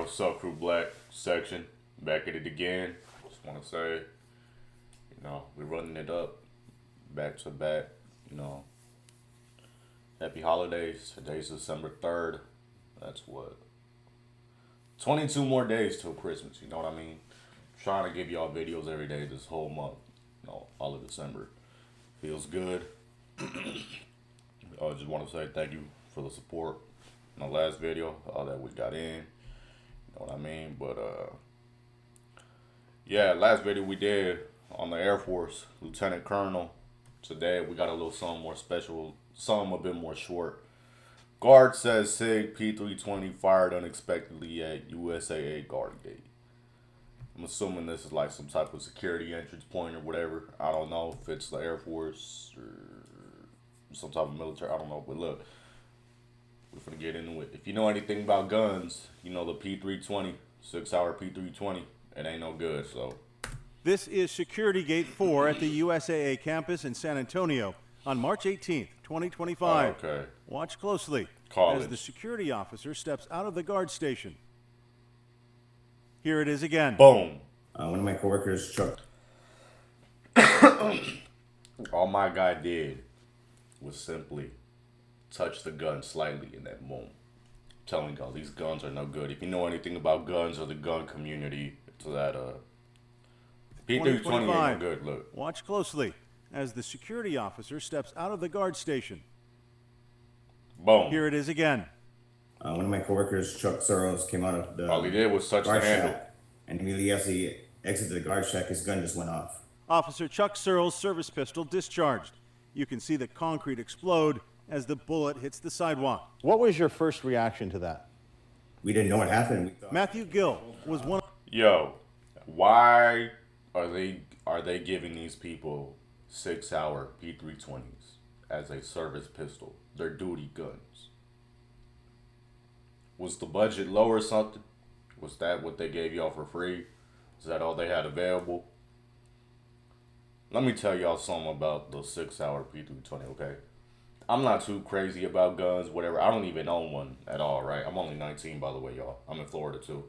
what's up, Crew Black section? Back at it again. Just want to say, we're running it up back to back. Happy holidays. Today's December 3rd. That's what? 22 more days till Christmas. You know what I mean? Trying to give y'all videos every day this whole month. All of December. Feels good. I just want to say thank you for the support in the last video, all that we got in. You know what I mean? But yeah, last video we did on the Air Force, Lieutenant Colonel. Today we got a little something more special, something a bit more short. Guard says SIG P320 fired unexpectedly at USAA guard gate. I'm assuming this is like some type of security entrance point or whatever. I don't know if it's the Air Force or some type of military. I don't know. But look, we're gonna get into it. If you know anything about guns, you know the P320, 6-hour P320. It ain't no good, so. This is Security Gate 4 at the USAA campus in San Antonio on March 18th, 2025. Okay. Watch closely as the security officer steps out of the guard station. Here it is again. Boom. One of my coworkers, Chuck. All my guy did was simply touch the gun slightly in that boom. I'm telling y'all, these guns are no good. If you know anything about guns or the gun community, it's that P320 ain't no good. Look. Watch closely as the security officer steps out of the guard station. Boom. Here it is again. One of my coworkers, Chuck Soros, came out of the all he did was touch the handle. shack, and immediately as he exited the guard shack, his gun just went off. Officer Chuck Searle's service pistol discharged. You can see the concrete explode as the bullet hits the sidewalk. What was your first reaction to that? We didn't know what happened. We thought, Matthew Gill was one. Yo, why are they giving these people 6-hour P320s as a service pistol? They're duty guns. Was the budget low or something? Was that what they gave y'all for free? Is that all they had available? Let me tell y'all something about the 6-hour P320, okay? I'm not too crazy about guns, whatever. I don't even own one at all, right? I'm only 19, by the way, y'all. I'm in Florida, too.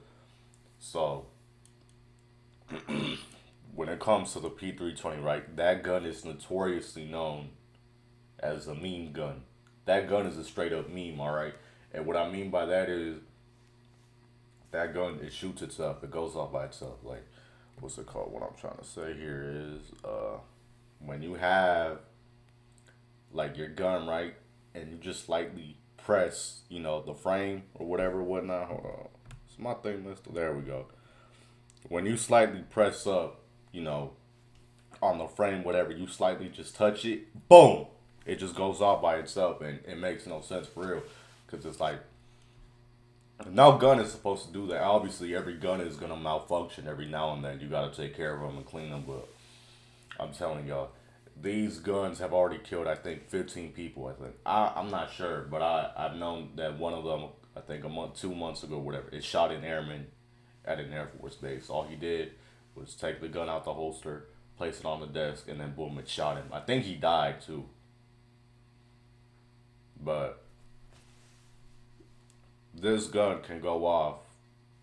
So, when it comes to the P320, right, that gun is notoriously known as a meme gun. That gun is a straight-up meme, all right? And what I mean by that is that gun, it shoots itself. It goes off by itself. Like, what's it called? What I'm trying to say here is when you have, like, your gun, right, and you just slightly press, the frame or whatever, whatnot. Hold on. It's my thing listed. There we go. When you slightly press up, on the frame, whatever, you slightly just touch it, boom! It just goes off by itself, and it makes no sense for real. Because it's like, no gun is supposed to do that. Obviously, every gun is going to malfunction every now and then. You got to take care of them and clean them. But I'm telling y'all, these guns have already killed, I think, 15 people, I think. I'm not sure, but I've known that one of them, I think 2 months ago, whatever, it shot an airman at an Air Force base. All he did was take the gun out the holster, place it on the desk, and then boom, it shot him. I think he died, too. But this gun can go off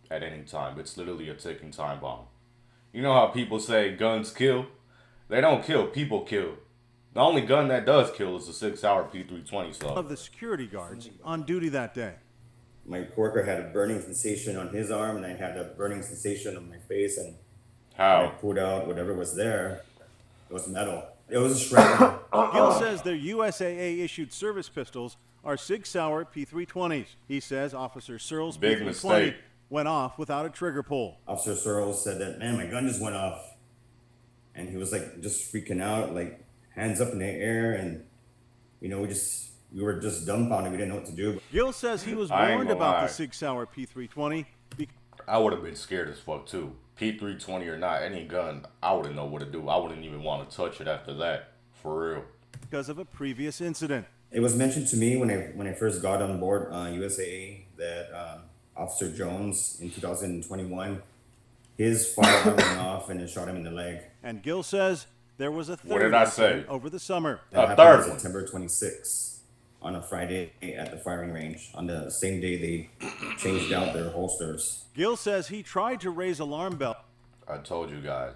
at any time. It's literally a ticking time bomb. You know how people say guns kill? They don't kill, people kill. The only gun that does kill is the 6-hour P320. So of the security guards on duty that day. my coworker had a burning sensation on his arm, and I had a burning sensation on my face, and how? when I pulled out whatever was there, it was metal. It was a shrapnel. Gill says their USAA-issued service pistols are Sig Sauer P320s. He says Officer Searle's Big P320 mistake. went off without a trigger pull. Officer Searle said that, man, my gun just went off. And he was like just freaking out, like hands up in the air. And, you know, we were just dumbfounded. We didn't know what to do. Gill says he was warned about the Sig Sauer P320. I would have been scared as fuck too. P320 or not, any gun, I wouldn't know what to do. I wouldn't even want to touch it after that, for real. Because of a previous incident. It was mentioned to me when I first got on board USAA that Officer Jones in 2021, his firearm went off and it shot him in the leg. And Gill says there was a third What did I say? over the summer. That A third happened one. September 26th. on a Friday at the firing range. On the same day they changed out their holsters. Gill says he tried to raise alarm bell. I told you guys.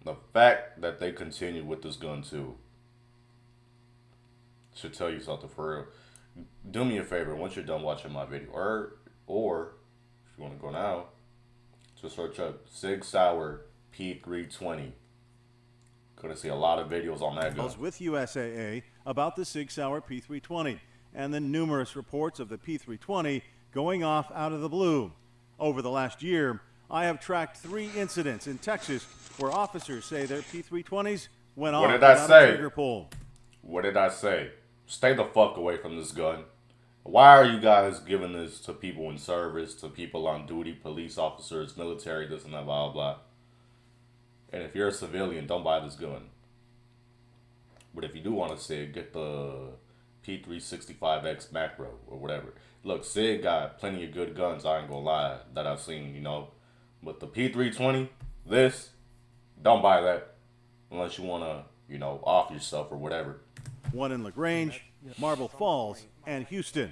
The fact that they continue with this gun too should tell you something for real. Do me a favor once you're done watching my video, or if you want to go now, just search up Sig Sauer P320. Gonna see a lot of videos on that gun. With USAA about the Sig Sauer P320 and the numerous reports of the P320 going off out of the blue. Over the last year, I have tracked 3 incidents in Texas where officers say their P320s went off without a trigger pull. What did I say? Stay the fuck away from this gun. Why are you guys giving this to people in service, to people on duty, police officers, military, this and that, blah, blah. And if you're a civilian, don't buy this gun. But if you do want to SIG, get the P365X macro or whatever. Look, SIG got plenty of good guns, I ain't gonna lie, that I've seen, you know. But the P320, don't buy that unless you want to, you know, off yourself or whatever. One in LaGrange, Marble Falls, and Houston.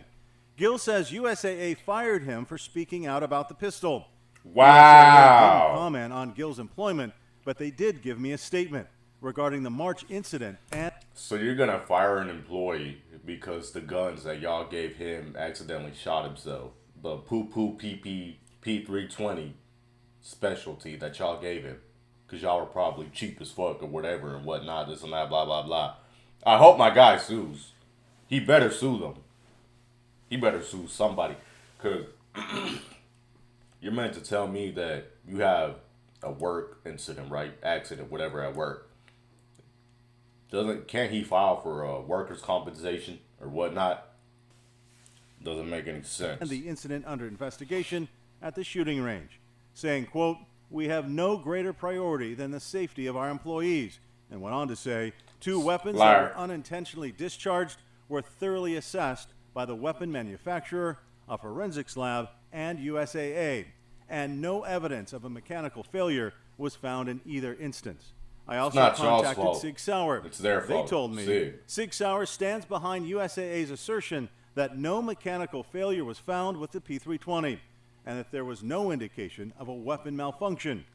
Gill says USAA fired him for speaking out about the pistol. Wow. Didn't comment on Gill's employment, but they did give me a statement regarding the March incident. And so you're going to fire an employee because the guns that y'all gave him accidentally shot himself. The poo-poo pee-pee P320 specialty that y'all gave him. Because y'all were probably cheap as fuck or whatever and whatnot, this and that, blah, blah, blah. I hope my guy sues. He better sue them. He better sue somebody. Because you're meant to tell me that you have a work incident, right? Accident, whatever at work. Can't he file for workers' compensation or whatnot? Doesn't make any sense. And the incident under investigation at the shooting range, saying, quote, "We have no greater priority than the safety of our employees," and went on to say, 2 weapons that were unintentionally discharged were thoroughly assessed by the weapon manufacturer, a forensics lab, and USAA, and no evidence of a mechanical failure was found in either instance. I also contacted Sig Sauer. It's their fault. They told me Sig Sauer stands behind USAA's assertion that no mechanical failure was found with the P320 and that there was no indication of a weapon malfunction.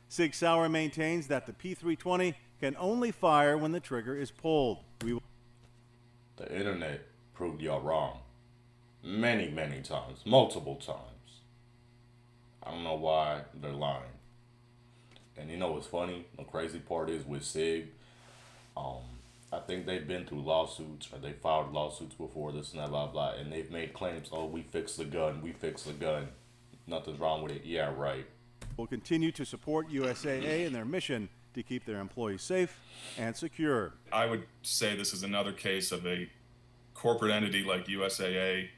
Sig Sauer maintains that the P320 can only fire when the trigger is pulled. The internet proved y'all wrong. Many, many times. Multiple times. I don't know why they're lying. And you know what's funny? The crazy part is with SIG, I think they've been through lawsuits or they filed lawsuits before, this and that, blah, blah, and they've made claims, oh, we fixed the gun, nothing's wrong with it. Yeah, right. Will continue to support USAA in their mission to keep their employees safe and secure. I would say this is another case of a corporate entity like USAA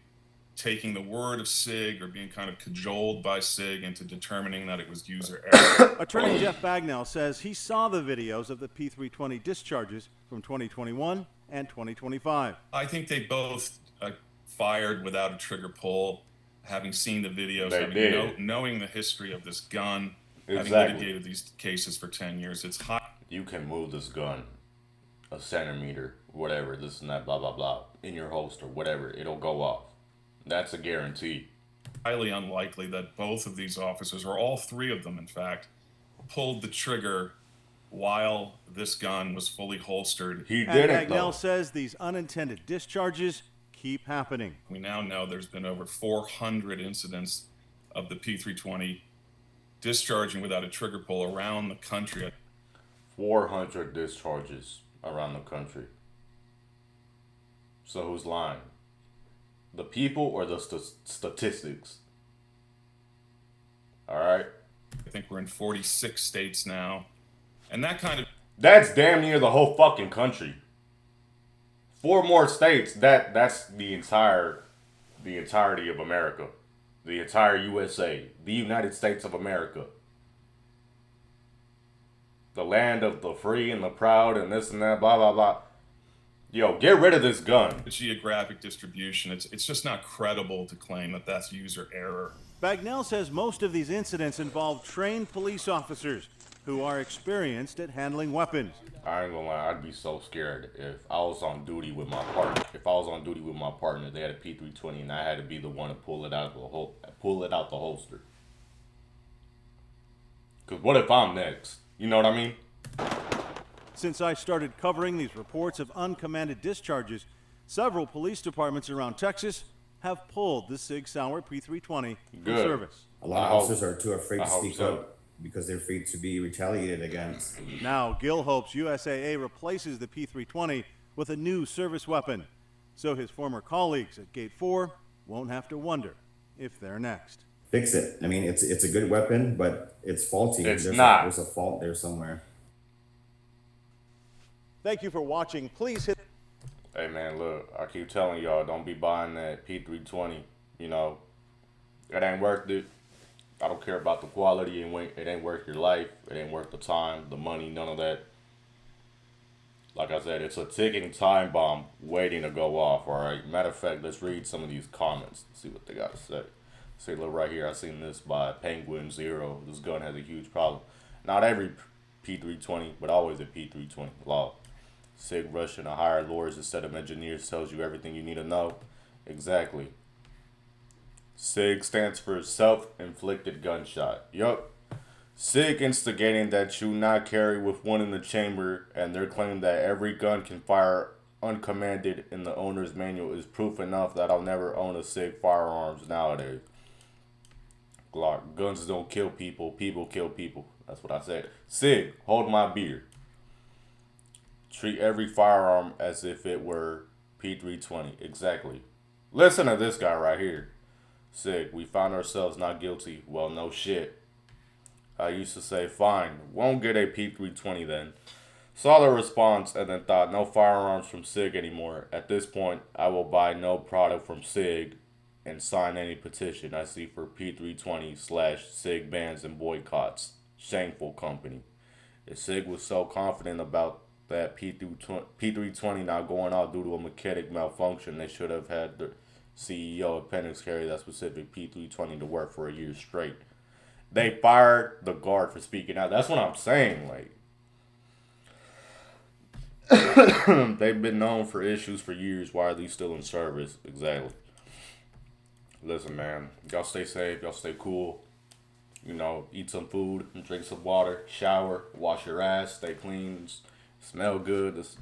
taking the word of SIG or being kind of cajoled by SIG into determining that it was user error. Attorney Jeff Bagnell says he saw the videos of the P320 discharges from 2021 and 2025. I think they both fired without a trigger pull, having seen the videos, knowing the history of this gun, having litigated these cases for 10 years. It's high. You can move this gun a centimeter, whatever, this and that, blah, blah, blah, in your holster, whatever, it'll go off. That's a guarantee. Highly unlikely that both of these officers, or all 3 of them, in fact, pulled the trigger while this gun was fully holstered. He did it, though. Bagnell says these unintended discharges keep happening. We now know there's been over 400 incidents of the P320 discharging without a trigger pull around the country. 400 discharges around the country. So who's lying? The people or the statistics? All right. I think we're in 46 states now. And that's damn near the whole fucking country. 4 more states, that's the entirety of America. The entire USA. The United States of America. The land of the free and the proud and this and that, blah, blah, blah. Yo, get rid of this gun. The geographic distribution, it's just not credible to claim that that's user error. Bagnell says most of these incidents involve trained police officers who are experienced at handling weapons. I ain't gonna lie, I'd be so scared if I was on duty with my partner. If I was on duty with my partner, they had a P320 and I had to be the one to pull it out the holster. Cause what if I'm next? You know what I mean? Since I started covering these reports of uncommanded discharges, several police departments around Texas have pulled the Sig Sauer P320 from service. A lot of officers are too afraid to speak up because they're afraid to be retaliated against. Now, Gil hopes USAA replaces the P320 with a new service weapon, so his former colleagues at Gate 4 won't have to wonder if they're next. Fix it. I mean, it's a good weapon, but it's faulty. It's there's not. There's a fault there somewhere. Thank you for watching. Please hit... Hey man, look, I keep telling y'all, don't be buying that P320. You know, it ain't worth it. I don't care about the quality. It ain't worth your life. It ain't worth the time, the money, none of that. Like I said, it's a ticking time bomb waiting to go off, alright? Matter of fact, let's read some of these comments. See what they got to say. See, look right here. I seen this by Penguin Zero. This gun has a huge problem. Not every P320, but always a P320. Law. SIG rushing to hire lawyers instead of engineers tells you everything you need to know. Exactly. SIG stands for self-inflicted gunshot. Yup. SIG instigating that you not carry with one in the chamber, and their claim that every gun can fire uncommanded in the owner's manual is proof enough that I'll never own a SIG firearms nowadays. Glock. Guns don't kill people. People kill people. That's what I said. SIG, hold my beer. Treat every firearm as if it were P320. Exactly. Listen to this guy right here. SIG, we found ourselves not guilty. Well, no shit. I used to say, fine, won't get a P320 then. Saw the response and then thought, no firearms from SIG anymore. At this point, I will buy no product from SIG and sign any petition I see for P320/SIG bans and boycotts. Shameful company. If SIG was so confident about that P320 not going out due to a mechanic malfunction, they should have had the CEO appendix carry that specific P320 to work for a year straight. They fired the guard for speaking out. That's what I'm saying. Like, they've been known for issues for years. Why are these still in service? Exactly. Listen, man. Y'all stay safe. Y'all stay cool. You know, eat some food, drink some water, shower, wash your ass, stay clean, smell good. This,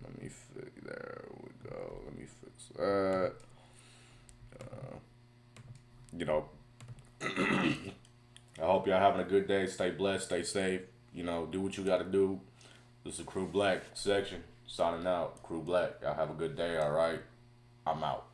let me fix. There we go. Let me fix that. You know, I hope y'all having a good day. Stay blessed. Stay safe. You know, do what you got to do. This is CREW Black section. Signing out. CREW Black. Y'all have a good day. All right. I'm out.